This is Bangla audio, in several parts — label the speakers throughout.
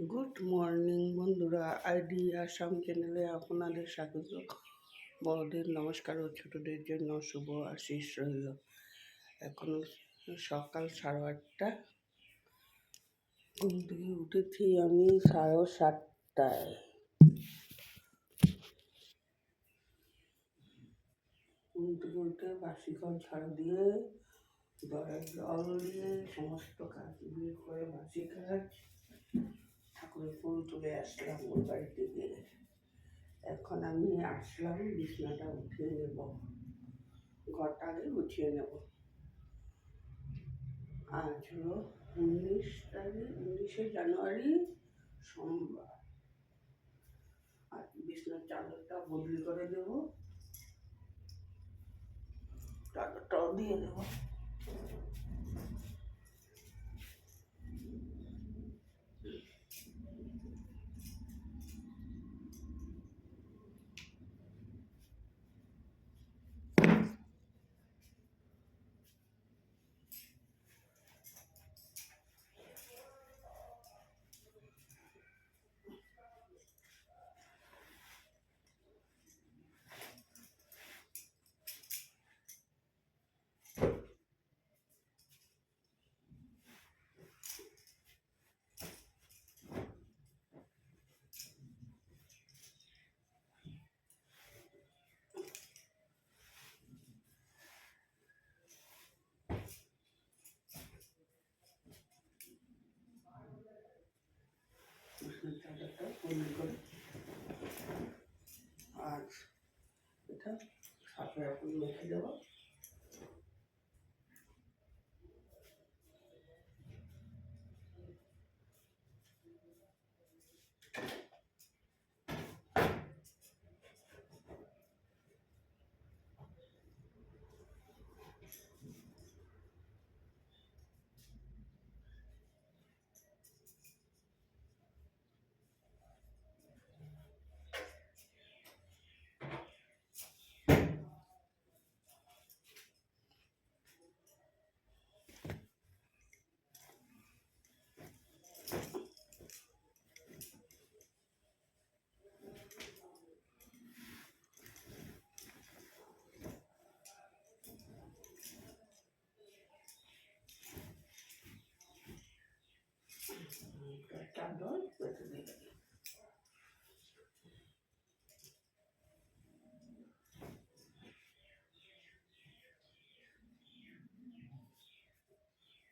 Speaker 1: গুড মর্নিং বন্ধুরা, আইডি আসাম চ্যানেলে আপনাদের স্বাগত। বড়দের নমস্কার ও ছোটদের জন্য শুভ আশিস রইল। এখন সকাল 8:30। ঘুম থেকে উঠেছি আমি 7:30টায়। ঘুম থেকে উঠে বাসি ঘর ঝাড়ু দিয়ে জলের জল দিয়ে সমস্ত কাজ বিয়ে করে বাসি কাজ ঠাকুরের ফুল তুলে আসলাম ওই বাড়িতে গিয়ে। এখন আমি আসলাম, বিছনাটা উঠিয়ে নেব, ঘরটা আগে গুছিয়ে নেব। আজ হলো 19শে জানুয়ারি, সোমবার। আর বিছনার চাদরটা বদলি করে দেবো, চাদরটাও দিয়ে দেবো। বিছনার চাদরটা বদলি করে আজ এটা সাপে এখন মেখে দেবো। চাদর পেতে দিয়ে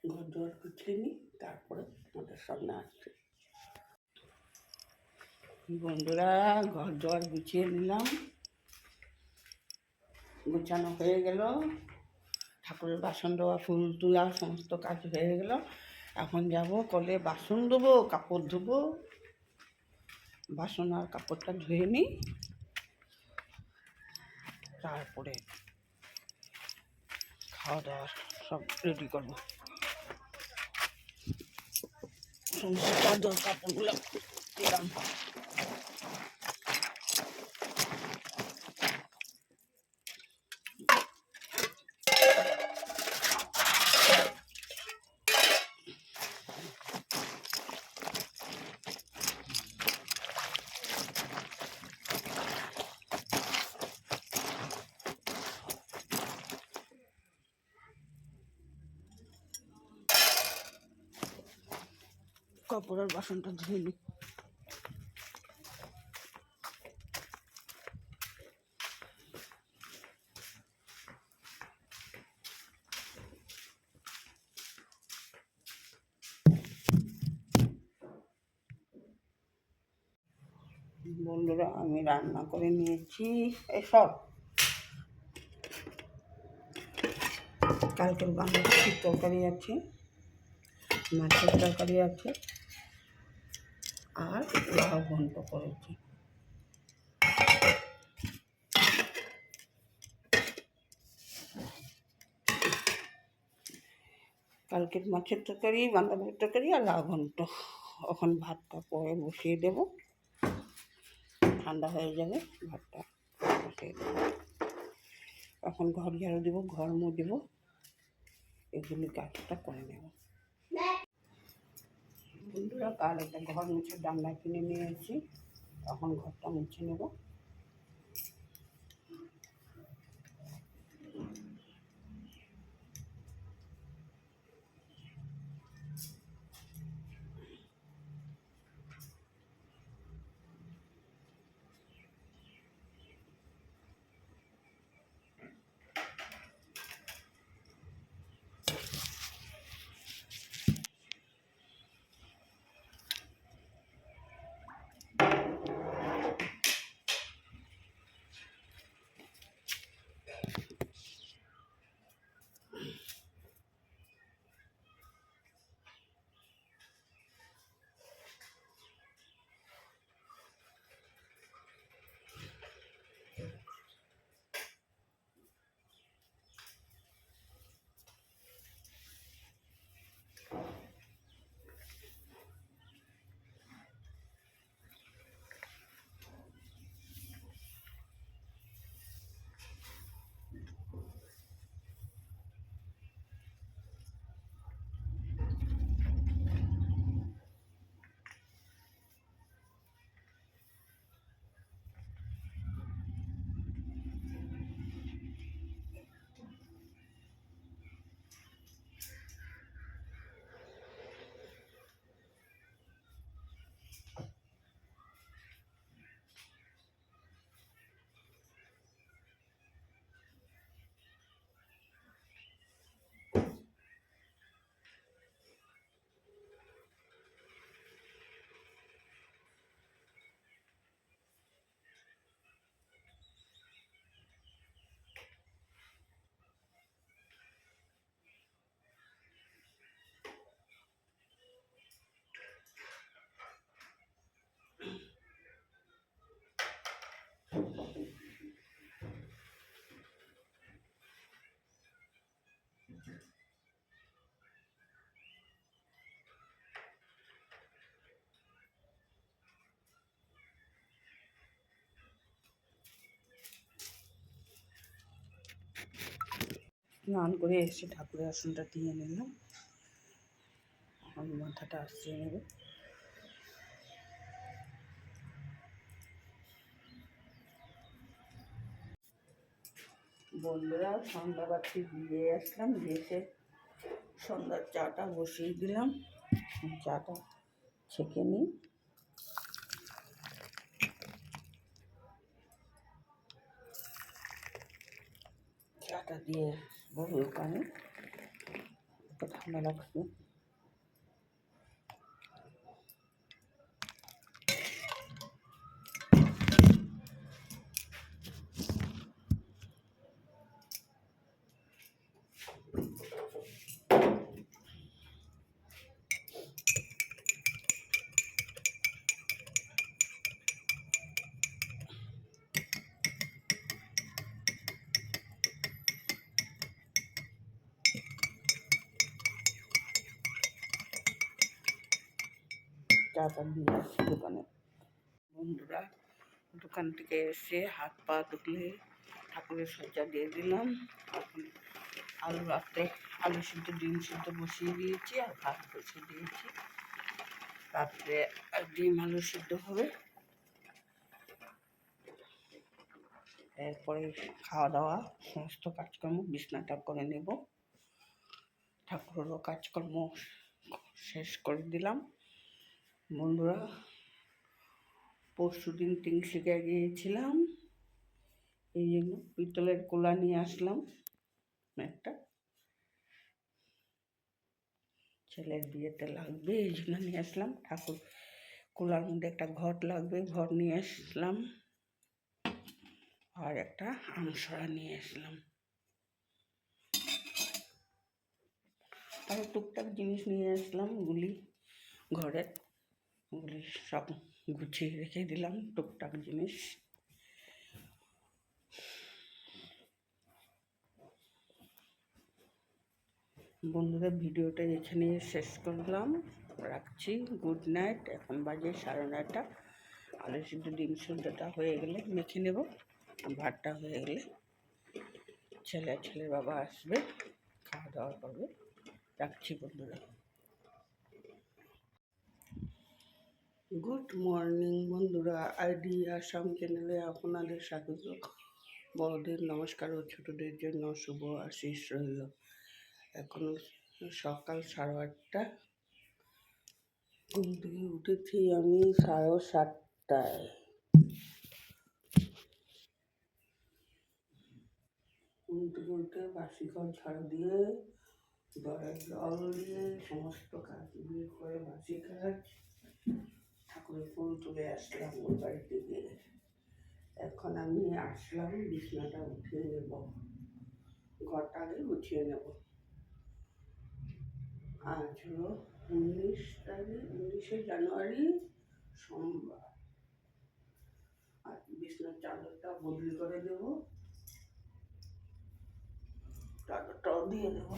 Speaker 1: ঘর দুয়ার গুছিয়ে নিই, তারপরে তোমাদের সামনে আসছে। বন্ধুরা, ঘর দুয়ার গুছিয়ে নিলাম, গুছানো হয়ে গেল, ঠাকুরের বাসন দেওয়া, ফুল তোলা, সমস্ত কাজ হয়ে গেল। এখন যাব কলে বাসন ধোবো, কাপড় ধোবো। বাসন আর কাপড়টা ধুয়ে নিই, তারপরে খাওয়া দাওয়ার সব রেডি করবো। সমস্ত চাদর কাপড়গুলো দিলাম। কাপড়ের বাসনটা ধুয়ে নিই। বন্ধুরা, আমি রান্না করে নিয়েছি এসব। কালকের বাঁধাকপির তরকারি আছে, মাছের তরকারি আছে, আর লাউ ঘন্ট করেছি। কালকের মাছের তরকারি, বাঁধাকপির তরকারি আর লাউ ঘন্ট। এখন ভাতটা পরে বসিয়ে দেব, ঠান্ডা হয়ে যাবে, ভাতটা বসিয়ে দেবো। এখন ঘর ঝাড়ু দেবো, ঘর মুছবো, এগুলি কাজটা করে নেব। বন্ধু, বন্ধুরা, কাল একটা ঘর মুছে ডান্ডা কিনে নিয়েছি, এখন ঘরটা মুছে নেব। স্নান করে এসে ঠাকুরের আসনটা দিয়ে নিলাম, এখন মাথাটা আসছে নেব। বন্ধুরা, সন্ধ্যাবাতি দিয়ে আসলাম, এসে সন্ধ্যার চাটা বসিয়ে দিলাম। চাটা ছেঁকে নিই। চাটা দিয়ে বড় দোকানে ঠান্ডা লাগছে। চাটা দিয়ে আসছি দোকানে। বন্ধুরা, দোকান থেকে এসে হাত পা ধুলে ঠাকুরের সজ্জা দিয়ে দিলাম। এখন আলু রাত্রে আলু সিদ্ধ ডিম সিদ্ধ বসিয়ে দিয়েছি, আর ভাত বসিয়ে দিয়েছি। রাত্রে ডিম আলু সিদ্ধ হবে, এরপরে খাওয়া দাওয়া সমস্ত কাজকর্ম বিছনাটা করে নেব। ঠাকুরেরও কাজকর্ম শেষ করে দিলাম। বন্ধুরা, পরশুদিন তিনশিকা গিয়েছিলাম, এই জন্য পিতলের কোলা নিয়ে আসলাম একটা। ছেলের বিয়েতে লাগবে, এই জন্য নিয়ে আসলাম। ঠাকুর কোলার মধ্যে একটা ঘট লাগবে, ঘট নিয়ে আসলাম। আর একটা আমসরা নিয়ে আসলাম। আর টুকটাক জিনিস নিয়ে আসলাম, গুলি ঘরের গুলি সব গুছিয়ে রেখে দিলাম, টুকটাক জিনিস। বন্ধুরা, ভিডিওটা এখানে শেষ করলাম, রাখছি। Good night. এখন বাজে 9:30। আলু সিদ্ধ ডিম সিদ্ধটা হয়ে গেলে মেখে নেব, ভাতটা হয়ে গেলে ছেলের বাবা আসবে, খাওয়া দাওয়া করবে। রাখছি বন্ধুরা। গুড মর্নিং বন্ধুরা, আইডি আসাম চ্যানেলে আপনাদের স্বাগত। বড়দের নমস্কার ও ছোটদের জন্য শুভ আশিস রইল। এখন সকাল 8:30। ঘুম থেকে উঠেছি আমি 7:30টায়। ঘুম থেকে উঠে বাসি ঘর ঝাড়ু দিয়ে, দরজার জল দিয়ে, সমস্ত কাজ বের করে বাসি কাজ, ঠাকুরের ফুল তুলে আসলাম ওই বাড়িতে গিয়ে। এখন আমি আসলাম বিছানাটা উঠিয়ে নেব, ঘরটা আগে গুছিয়ে নেব। আজ হলো 19 জানুয়ারি, সোমবার। আর বিছানার চাদরটা বদলি করে দেবো, চাদরটাও দিয়ে দেবো।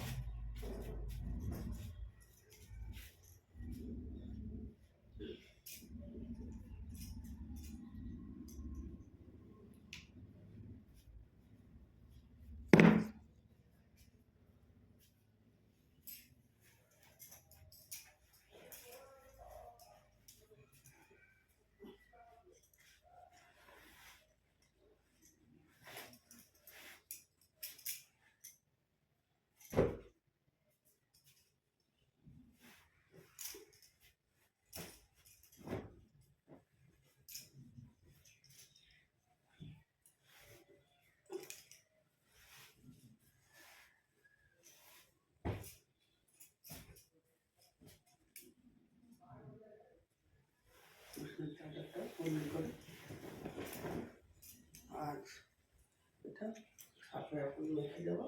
Speaker 1: বিছানার চাদরটা বদলি করে আজ এটা সাপে এখন মেখে দেবো।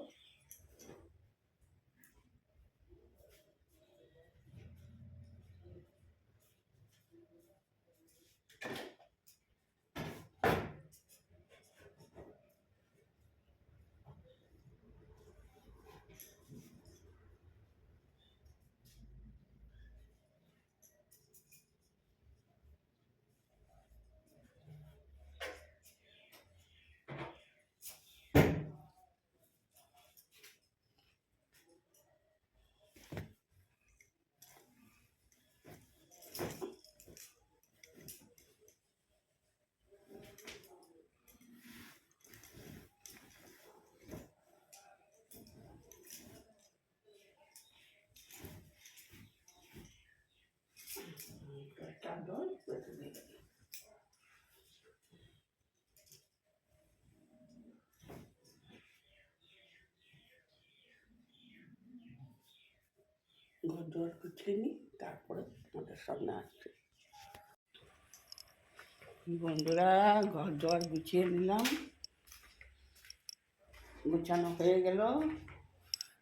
Speaker 1: চাদর পেতে দিয়ে দেবো। ঘর দুয়ার গুছিয়ে নিই, তারপরে আমাদের সামনে আসছে। বন্ধুরা, ঘর দুয়ার গুছিয়ে নিলাম, গুছানো হয়ে গেল।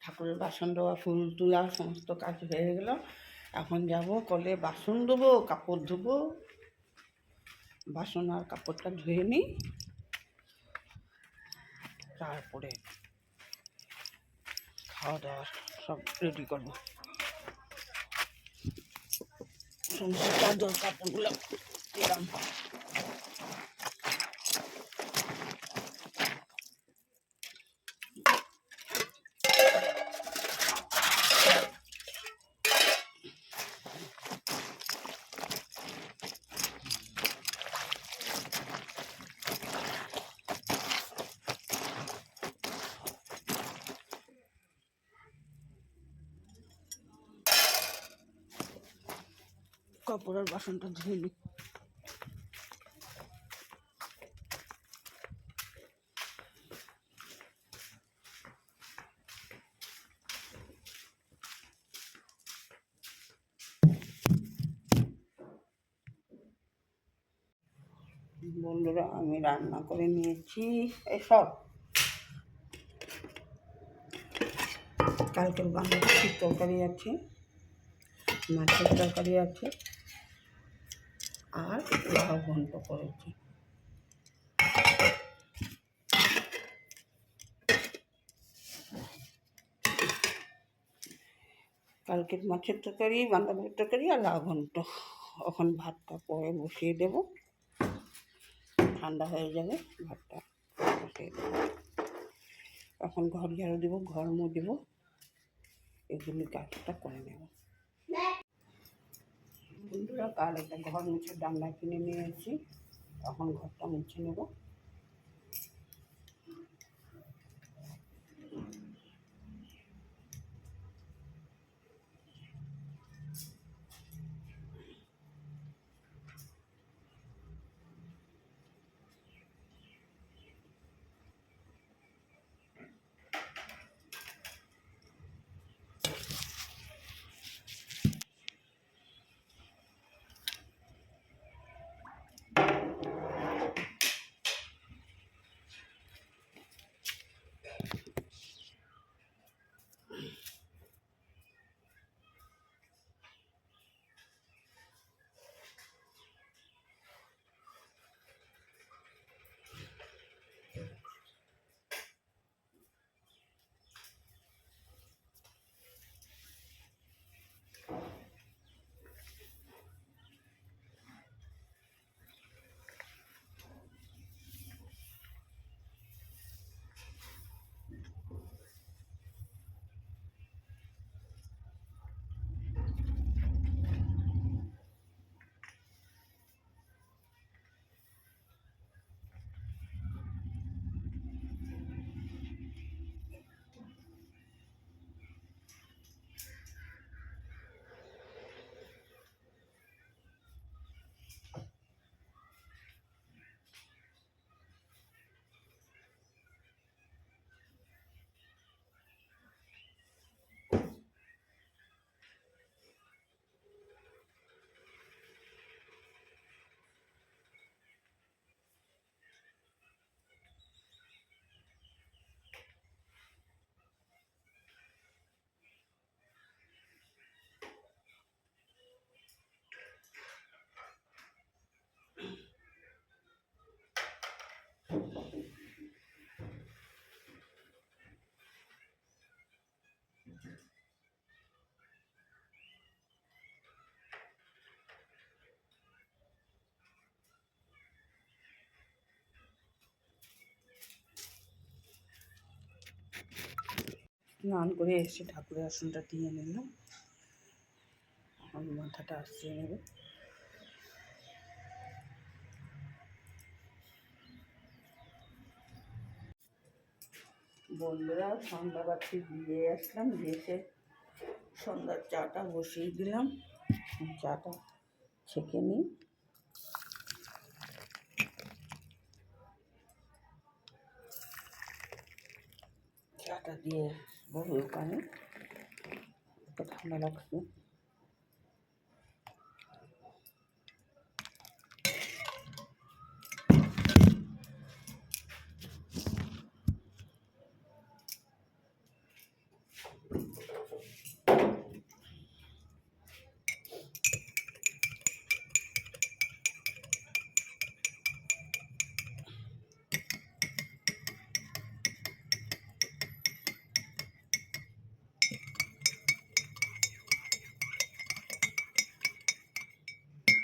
Speaker 1: ঠাকুরের বাসন দেওয়া, ফুল তোলা, সমস্ত কাজ হয়ে গেল। এখন যাব কলে বাসন ধোবো, কাপড় ধোবো। বাসন আর কাপড়টা ধুয়ে নিই, তারপরে খাওয়া দাওয়া সব রেডি করবো। সমস্ত চাদর কাপড়গুলো দিলাম। কাপড়ের বাসনটা ধুয়ে নিই। বন্ধুরা, আমি রান্না করে নিয়েছি এসব। কালকের বাঁধাকপির তরকারি আছে, মাছের তরকারি আছে, আর লাউ ঘন্ট করেছি। কালকের মাছের তরকারি, বাঁধাকপির তরকারি আর লাউ ঘন্ট। এখন ভাতটা পরে বসিয়ে দেব, ঠান্ডা হয়ে যাবে, ভাতটা বসিয়ে দেবো। এখন ঘর ঝাড়ু দেবো, ঘর মুছে দেবো, এগুলি কাজটা করে নেব। বন্ধুরা, কাল একটা ঘর মুছে ডান্ডা কিনে নিয়েছি, এখন ঘরটা মুছে নেব। স্নান করে এসে ঠাকুরের আসনটা দিয়ে নিলাম, এখন মাথাটা আসিয়ে নেব। বন্ধুরা, সন্ধ্যাবাতি দিয়ে আসলাম, দিয়ে এসে সন্ধ্যার চাটা বসিয়ে দিলাম। চাটা ছেঁকে নিই। চাটা দিয়ে বহু দোকানে ঠান্ডা লাগছে।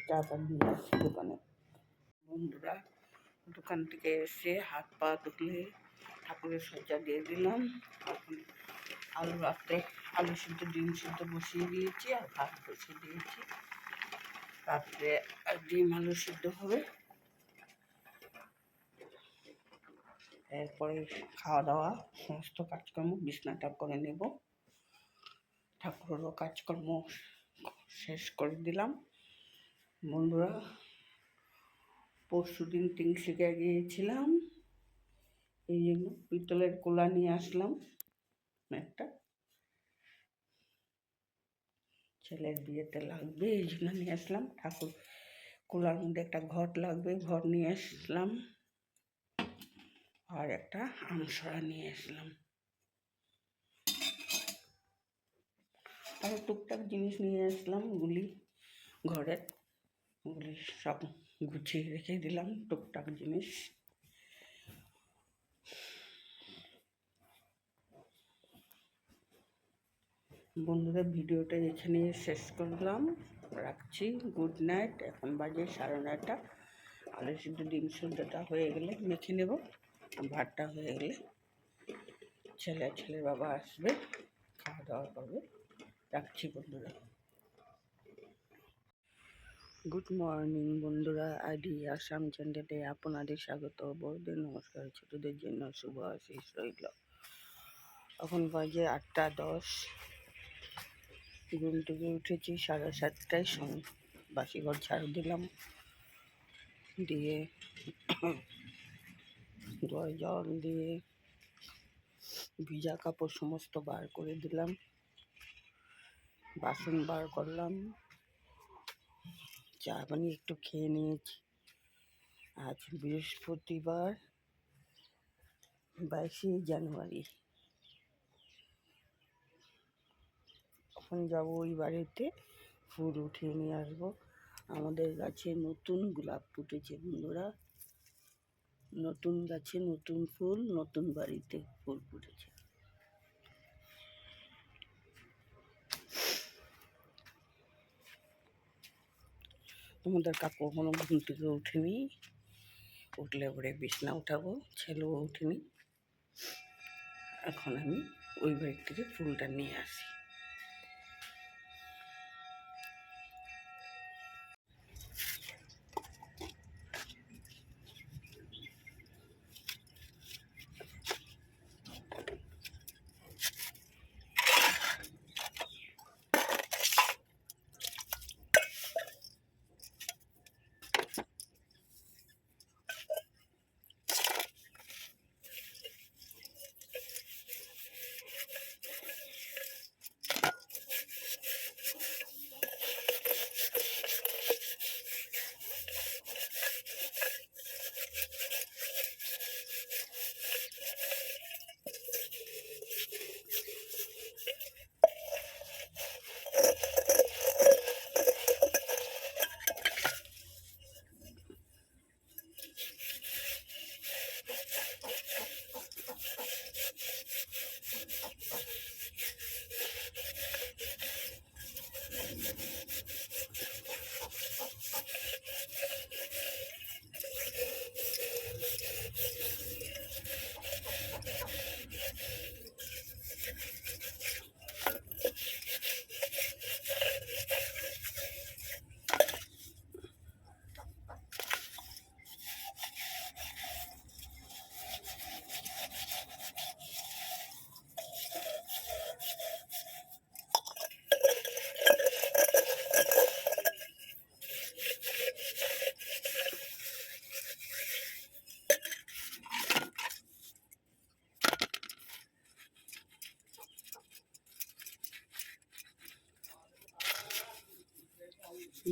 Speaker 1: চাটা দিয়ে আসছি দোকানে। বন্ধুরা, দোকান থেকে এসে হাত পা ধুয়ে ঠাকুরের সজ্জা দিয়ে দিলাম। এখন রাত্রে আলু সিদ্ধ ডিম সিদ্ধ বসিয়ে দিয়েছি, আর ভাত বসিয়ে দিয়েছি। রাত্রে ডিম আলু সিদ্ধ হবে, এরপরে খাওয়া দাওয়া সমস্ত কাজকর্ম বিছনাটা করে নেব। ঠাকুরেরও কাজকর্ম শেষ করে দিলাম। বন্ধুরা, পরশুদিন তিনশিকা গিয়েছিলাম, এই জন্য পিতলের কোলা নিয়ে আসলাম একটা। ছেলের বিয়েতে লাগবে, এই জন্য নিয়ে আসলাম। ঠাকুর কোলার মধ্যে একটা ঘট লাগবে, ঘট নিয়ে আসলাম। আর একটা আমসরা নিয়ে আসলাম। আর টুকটাক জিনিস নিয়ে আসলাম, গুলি ঘরের গুলি সব গুছিয়ে রেখে দিলাম, টুকটাক জিনিস। বন্ধুরা, ভিডিওটা এখানে শেষ করলাম, রাখছি। Good night. এখন বাজে 9:30। আলু সিদ্ধ ডিম সিদ্ধটা হয়ে গেলে মেখে নেব, ভাতটা হয়ে গেলে ছেলের বাবা আসবে, খাওয়া দাওয়া করবে। রাখছি বন্ধুরা। গুড মর্নিং বন্ধুরা, আইডি আসাম চ্যানেলে আপনাদের স্বাগত। বড়দের নমস্কার, ছোটদের জন্য শুভ আশিস রইল। এখন বাজে 8:10। ঘুম থেকে উঠেছি 7:30টায়, বাসি ঘর ঝাড়ু দিলাম, দিয়ে জল দিয়ে ভিজা কাপড় সমস্ত বার করে দিলাম, বাসন বার করলাম, চা বানিয়ে একটু খেয়ে নিয়েছি। আজ বৃহস্পতিবার 22শে জানুয়ারি। এখন যাবো ওই বাড়িতে, ফুল উঠিয়ে নিয়ে আসবো। আমাদের গাছে নতুন গোলাপ ফুটেছে বন্ধুরা, নতুন গাছে নতুন ফুল, নতুন বাড়িতে ফুল ফুটেছে। তোমাদের কাকু এখনো ঘুম থেকে উঠেনি, উঠলে পরে বিছনা উঠাবো, ছেলেও উঠেনি। এখন আমি ওই বাড়ি থেকে ফুলটা নিয়ে আসি।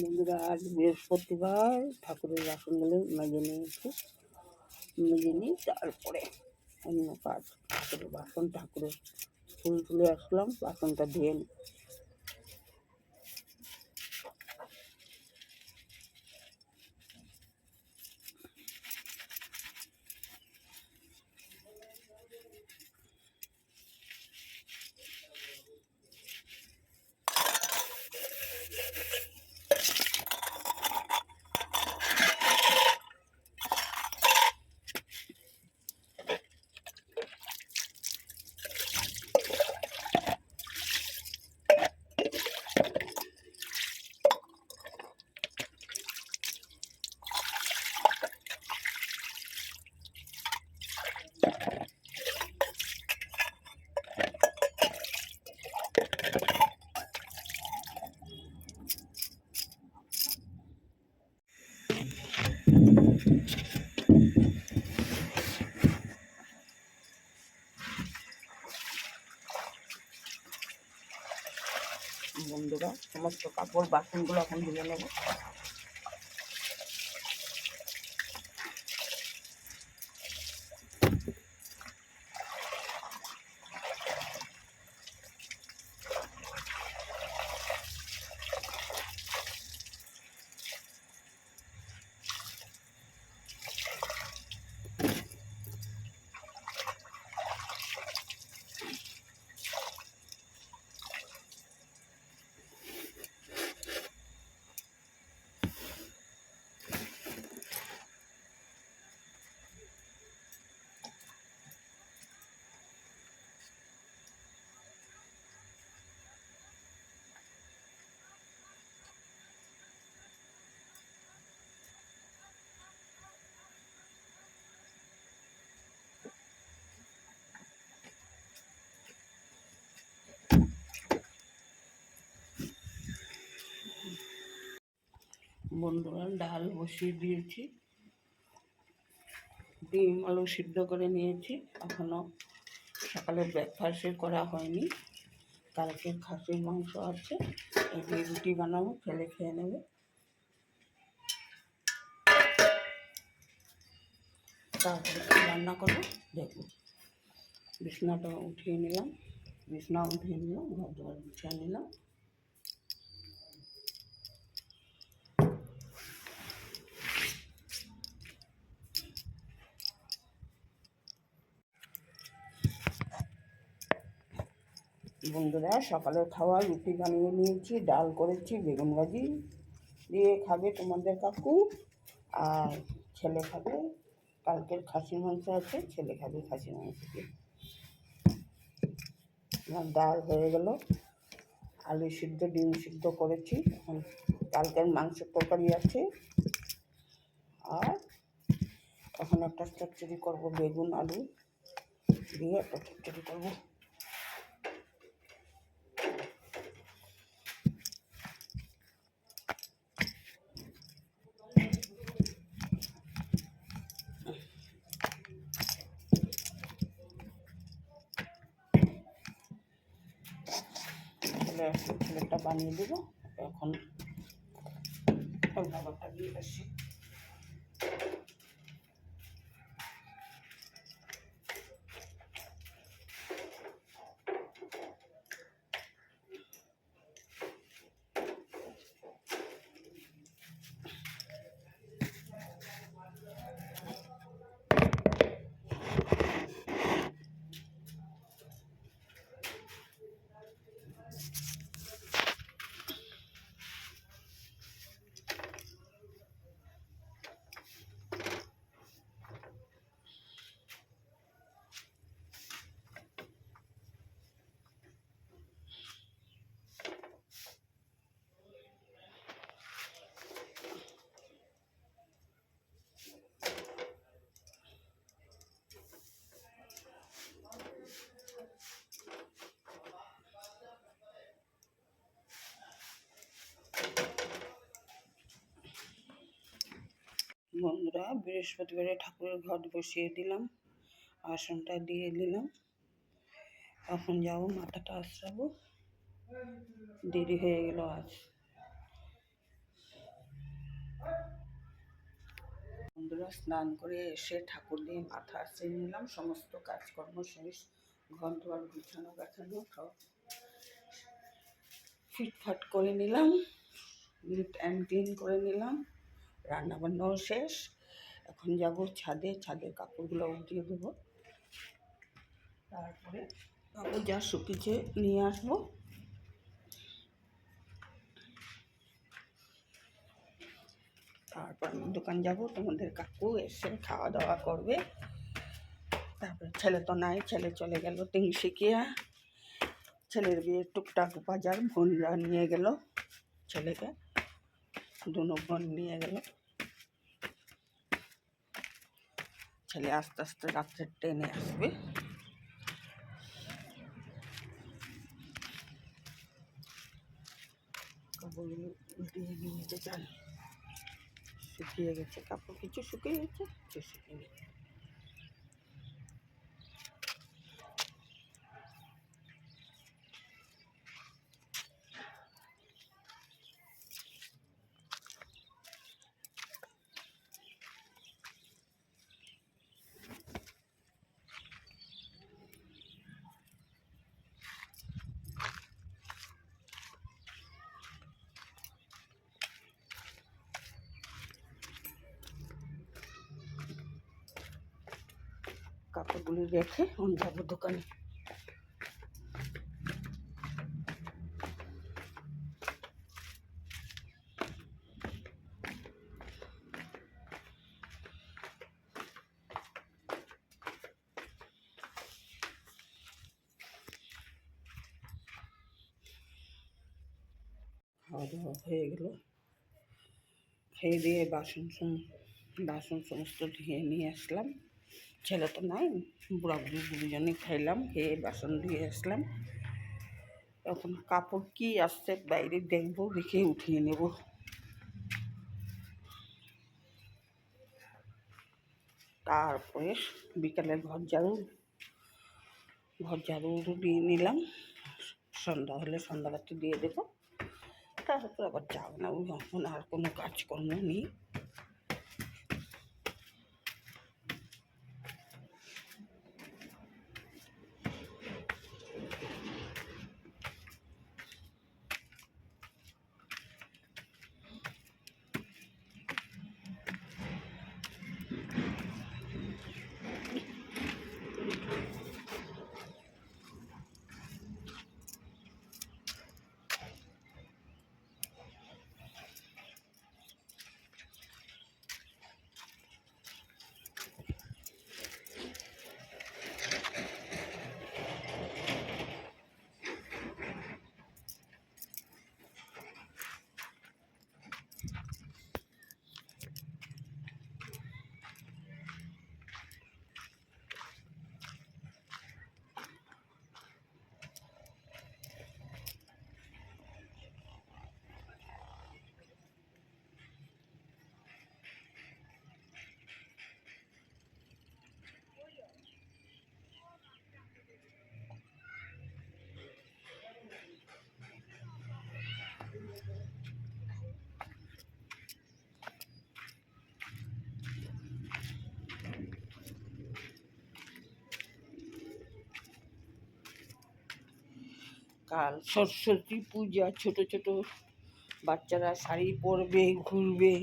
Speaker 1: বন্ধুরা, আজ বৃহস্পতিবার, ঠাকুরের বাসনগুলো মেজে নিয়েছি, মেজে নিয়ে তারপরে অন্য কাজ। ঠাকুরের বাসন, ঠাকুরের ফুল তুলে আসলাম, বাসনটা ধুয়ে নিই। বন্ধুরা, সমস্ত কাপড় বাসনগুলো এখন ধুয়ে নেব। বন্ধুরা, ডাল বসিয়ে দিয়েছি, ডিম আলু সিদ্ধ করে নিয়েছি। এখনও সকালে ব্রেকফাস্টে করা হয়নি। কালকের খাসির মাংস আছে, এই দিয়ে রুটি বানাবো, ছেলে খেয়ে নেবে। তারপরে রান্না করবো দেখবো। বিছনা উঠিয়ে নিলাম, ঘর দুয়ার গুছিয়ে নিলাম। বন্ধুরা, সকালের খাওয়া রুটি বানিয়ে নিয়েছি, ডাল করেছি, বেগুন ভাজি দিয়ে খাবে তোমাদের কাকু, আর ছেলে খাবে কালকের খাসির মাংস আছে, ছেলে খাবে খাসির মাংস দিয়ে। আমার ডাল হয়ে গেল, আলু সিদ্ধ ডিম সিদ্ধ করেছি, কালকের মাংসের তরকারি আছে। আর এখন একটা চচ্চড়ি করবো, বেগুন আলু দিয়ে একটা চচ্চড়ি করবো। ছেলেটা বানিয়ে দেবো। এখন খাবারটা দিয়ে আসি। বন্ধুরা, বৃহস্পতিবারে ঠাকুরের ঘট বসিয়ে দিলাম, আসনটা দিয়ে দিলাম। এখন যাবো মাথাটা আশ্রাবো, দেরি হয়ে গেল আজ। বন্ধুরা, স্নান করে এসে ঠাকুর দিয়ে মাথা আশ্রিয়ে নিলাম, সমস্ত কাজকর্ম শেষ, ঘর দুয়ার গুছানো গাছানো সব ফিটফাট করে নিলাম, নিট অ্যান্ড ক্লিন করে নিলাম, রান্নাবান্নাও শেষ। এখন যাব ছাদে, ছাদের কাপড়গুলো উঠিয়ে দেবো, তারপরে কাপড় যা শুকিয়েছে নিয়ে আসবো। তারপর দোকান যাব, তোমাদের কাকু এসে খাওয়া দাওয়া করবে। তারপরে ছেলে তো নাই, ছেলে চলে গেল তিনশিকিয়া, ছেলের বিয়ে টুকটাক বাজার, বোনরা নিয়ে গেল ছেলেকে, দুনো বোন নিয়ে গেল। ছেলে আস্তে আস্তে রাত্রের ট্রেনে আসবে। কাপড়গুলো উল্টিয়ে নিয়ে যেতে চান, শুকিয়ে গেছে কাপড়, কিছু শুকিয়ে গেছে, কিছু শুকিয়ে গেছে। কাপড়গুলি রেখে আমি যাবো দোকানে। খাওয়া দাওয়া হয়ে গেল, খেয়ে দিয়ে বাসন সমস্ত ধুয়ে নিয়ে আসলাম। ছেলে তো নাই, বুড়া বুড়ি দুজনে খাইলাম, খেয়ে বাসন ধুয়ে আসলাম। এখন কাপড় কি আসছে বাইরে দেখবো, দেখে উঠিয়ে নেব। তারপরে বিকালে ঘর ঝাড়ু দিয়ে নিলাম, সন্ধ্যা হলে সন্ধ্যাবাতি দিয়ে দেবো, তারপর আবার চা বানাবো। এখন আর কোনো কাজকর্ম নেই। কাল সরস্বতী পূজা, ছোট ছোট বাচ্চারা শাড়ি পরবে, ঘুরবে।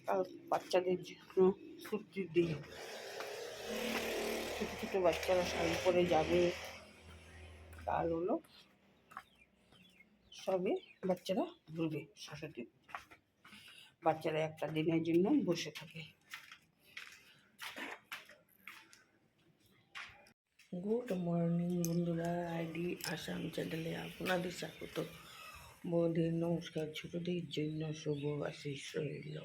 Speaker 1: কাল বাচ্চাদের জন্য ছুটির দিন, ছোট ছোট বাচ্চারা শাড়ি পরে যাবে। কাল হলো সবে বাচ্চারা ঘুরবে সরস্বতী পূজা, বাচ্চারা একটা দিনের জন্য বসে থাকে। গুড মর্নিং বন্ধুরা, আইডি আসাম চ্যানেলে আপনাদের স্বাগত। বৌদির নমস্কার, ছোটদের জন্য শুভ আশিস রইল।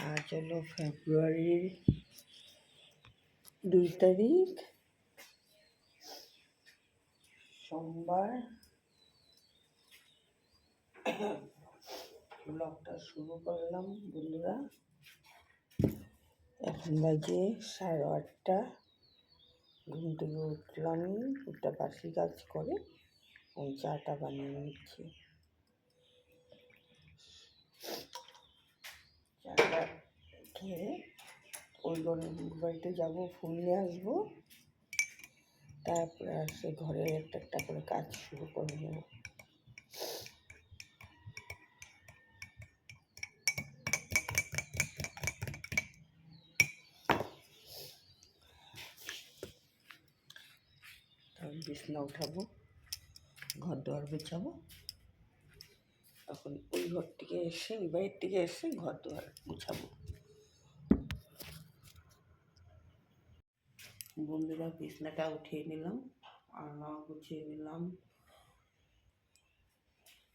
Speaker 1: আজ হলো ফেব্রুয়ারির 2 তারিখ, সোমবার। ব্লগটা শুরু করলাম বন্ধুরা। এখন বাজে 8:30। ঘুম থেকে উঠলাম, একটা বাসি কাজ করে চাটা বানিয়ে নিচ্ছি। চাটা খেয়ে ওই ঘরে বাড়িতে যাবো, ফুল নিয়ে আসবো, তারপরে সে ঘরে একটা একটা করে কাজ শুরু করে নেব। তারপর বিছনা উঠাবো, ঘর দুয়ার গুছাবো। এখন ওই ঘর থেকে এসে, ওই বাড়ির থেকে এসে ঘর দুয়ার গুছাবো। বন্ধুরা বিছনাটা উঠিয়ে নিলাম, আলনা গুছিয়ে নিলাম।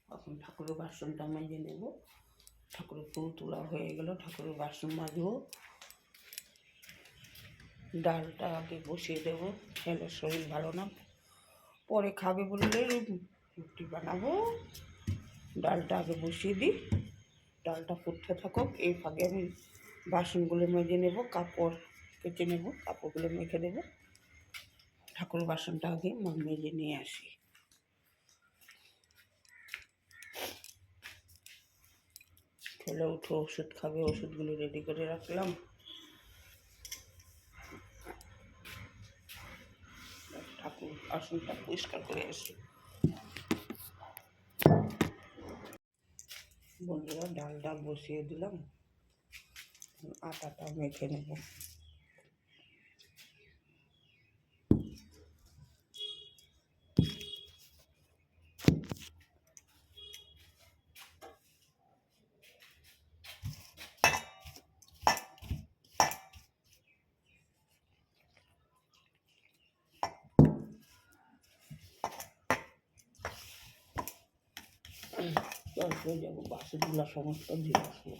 Speaker 1: এখন ঠাকুরের বাসনটা মেজে নেব। ঠাকুরের ফুল তোলা হয়ে গেল, ঠাকুরের বাসন মাজবো। ডালটা আগে বসিয়ে দেবো, ছেলের শরীর ভালো না, পরে খাবে বললে রুটি বানাবো। ডালটা আগে বসিয়ে দিই, ডালটা ফুটতে থাকুক, এই ফাঁকে আমি বাসনগুলো মেজে নেব, কাপড় কেচে নেব, কাপড়গুলো মেখে দেবো। ঠাকুর বাসনটা আগে মেজে নিয়ে আসি। ছেলে উঠো, ওষুধ খাবে, ওষুধগুলো রেডি করে রাখলাম। ঠাকুর বাসনটা পরিষ্কার করে আসি। বন্ধুরা ডালটা বসিয়ে দিলাম, আটাটা মেখে নেব। তারপরে যাবো বাসনগুলো সমস্ত দিয়ে আসবো।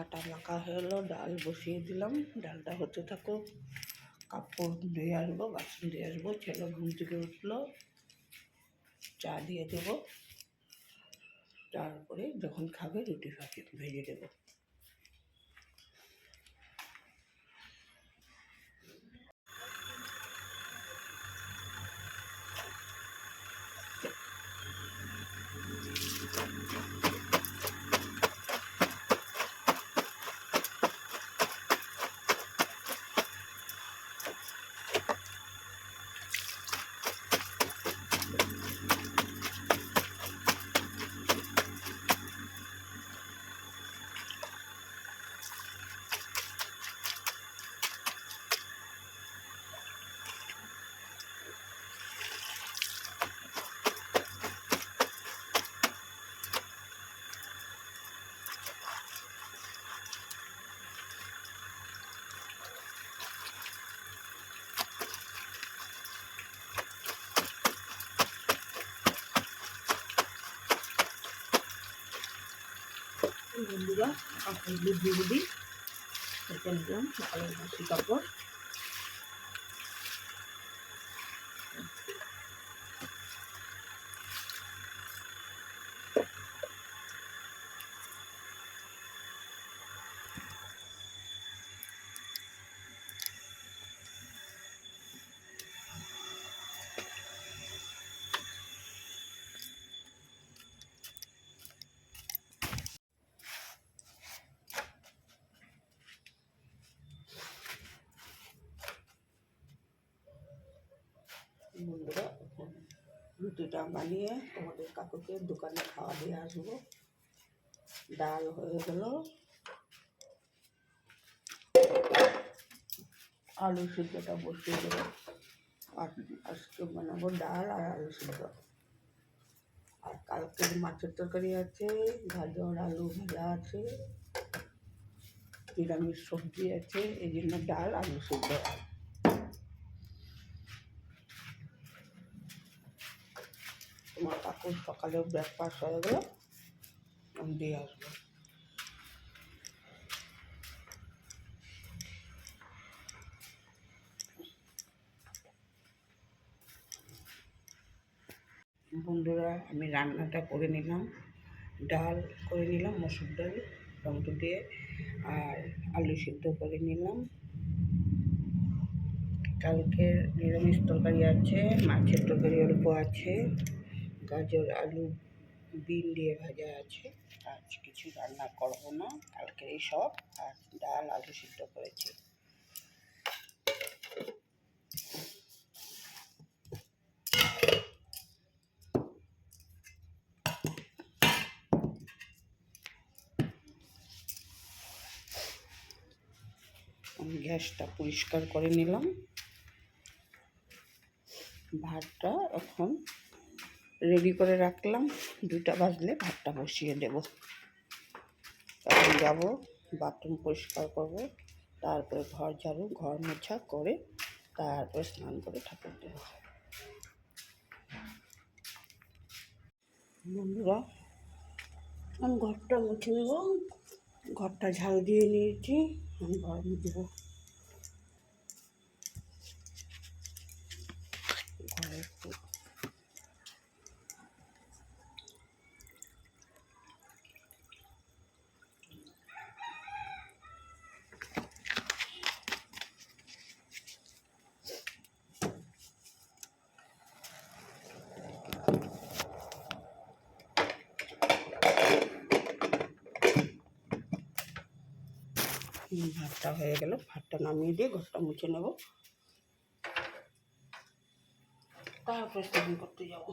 Speaker 1: আটা মাখা হয়ে গেলো, ডাল বসিয়ে দিলাম, ডালটা হতে থাকুক। কাপড় ধুয়ে আসবো, বাসন দিয়ে আসবো। ছেলে ঘুম থেকে উঠলো, চা দিয়ে দেবো, তারপরে যখন খাবে রুটি ভেজে দেবো। বন্ধুরা, কাপড়গুলো দিয়ে দিই, রেখে নিলাম সকালের বাসি কাপড়। বন্ধুরা, রুটিটা বানিয়ে তোমাদের কাকুকে দোকানে খাওয়া দিয়ে আসবো। ডাল হয়ে গেল, আলু সিদ্ধটা বসিয়ে দেবো। আর আজকে বানাবো ডাল আর আলু সিদ্ধ। আর কালকের মাছের তরকারি আছে, গাজর আলু ভাজা আছে, নিরামিষ সবজি আছে, এই জন্য ডাল আলু সিদ্ধ। তোমার কাকুর সকালে ব্রেকফাস্ট হয়ে গেল, আমি দিয়ে আসবো। বন্ধুরা, আমি রান্নাটা করে নিলাম, ডাল করে নিলাম, মসুর ডাল টমেটো দিয়ে, আর আলু সিদ্ধ করে নিলাম। কালকের নিরামিষ তরকারি আছে, মাছের তরকারি অল্প আছে, গাজর আলু বিন দিয়ে ভাজা আছে। আজ কিছু রান্না করবো না, কালকের এই সব। আর ডাল আলু সিদ্ধ করেছি। আমি গ্যাসটা পরিষ্কার করে নিলাম। ভাতটা এখন রেডি করে রাখলাম, 2টা বাজলে ভাতটা বসিয়ে দেব। তখন যাব, বাথরুম পরিষ্কার করব, তারপরে ঘর ঝাড়ু ঘর মোছা করে তারপরে স্নান করে ঠাকুর দেব। বন্ধুরা, আমি ঘরটা মুছে নেব, ঘরটা ঝাড়ু দিয়ে নিয়েছি, আমি ঘর মুছে দেবো। ঘরে ভাতটা হয়ে গেল, ভাতটা নামিয়ে দিয়ে ঘরটা মুছে নেব, তারপরে স্নান করতে যাব।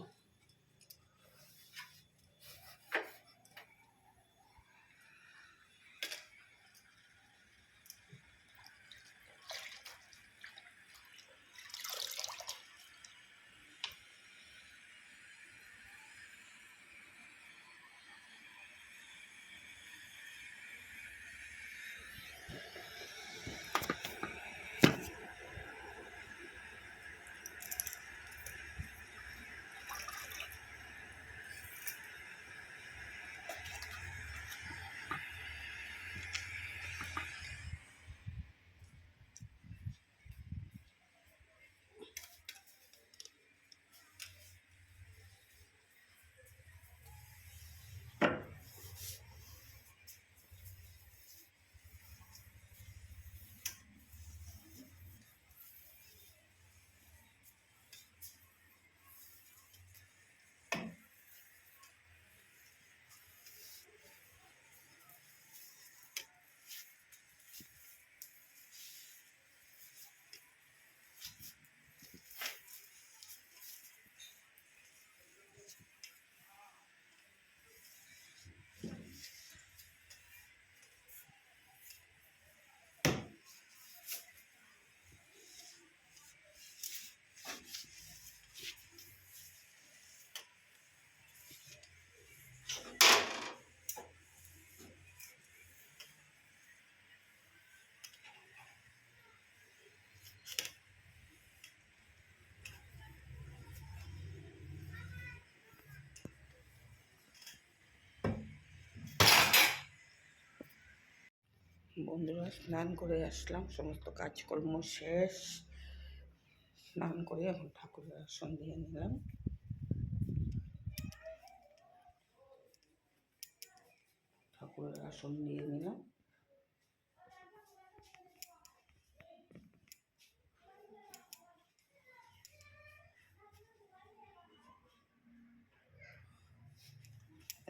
Speaker 1: বন্ধুরা, স্নান করে আসলাম, সমস্ত কাজকর্ম শেষ। স্নান করে এখন ঠাকুরের আসন দিয়ে নিলাম। ঠাকুরের আসন দিয়ে নিলাম।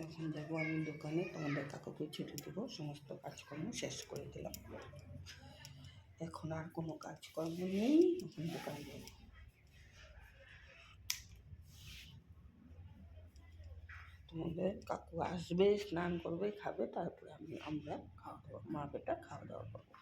Speaker 1: এখন যাবো আমি দোকানে, তোমাদের কাকুকে ছুটি দেবো। সমস্ত কাজকর্ম শেষ করে দিলাম, এখন আর কোনো কাজকর্ম নেই, এখন দোকানে যাবো। তোমাদের কাকু আসবে, স্নান করবে, খাবে, তারপরে আমরা খাওয়া দাওয়া, মা বেটা খাওয়া দাওয়া করবো।